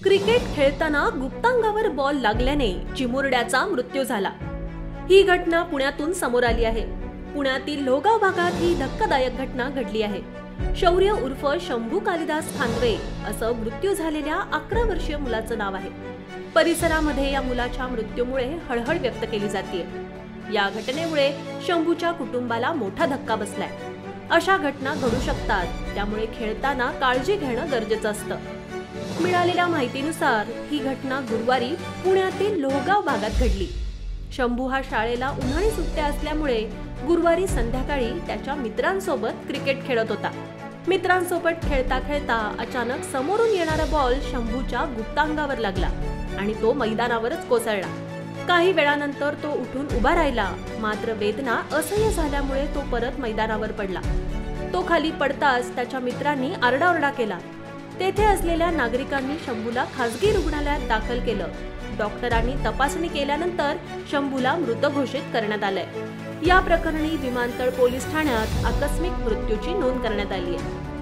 Cricket खेळताना गुप्तांगावर ball लागल्याने चिमुरड्याचा मृत्यू झाला। ही घटना पुण्यातून समोर आली आहे। पुण्यातील लोहगाव भागात ही धक्कादायक घटना घडली आहे। शौर्य उर्फ शंभू कालिदास खांद्रे असं मृत्यू झालेल्या 11 वर्षीय मुलाचं नाव आहे। परिसरामध्ये या मुलाच्या मृत्यूमुळे हळहळ व्यक्त केली जाते। या घटनेमुळे शंभूच्या कुटुंबाला मोठा धक्का बसलाय। अशा घटना घडू शकतात, त्यामुळे खेळताना काळजी घेणं गरजेचं असतं। मिळालेल्या माहितीनुसार ही घटना गुरुवारी पुण्यातील लोहगाव भागात घडली। शंभू हा शाळेला उन्हाळी सुट्ट्या असल्यामुळे गुरुवारी संध्याकाळी त्याच्या मित्रांसोबत क्रिकेट खेळत होता। मित्रांसोबत खेळता खेळता अचानक समोरून येणारा बॉल शंभूच्या गुप्तांगावर लागला आणि तो मैदानावरच कोसळला। काही वेळानंतर तो उठून उभा राहिला, मात्र वेदना असह्य झाल्यामुळे तो परत मैदानावर पडला। तो खाली पडताच त्याच्या मित्रांनी आरडाओरडा केला। तेथे असलेल्या नागरिकांनी शंभूला खासगी रुग्णालयात दाखल केलं। डॉक्टरांनी तपासणी केल्यानंतर शंभूला मृत घोषित करण्यात आलंय। या प्रकरणी विमानतळ पोलीस ठाण्यात आकस्मिक मृत्यूची नोंद करण्यात आली आहे।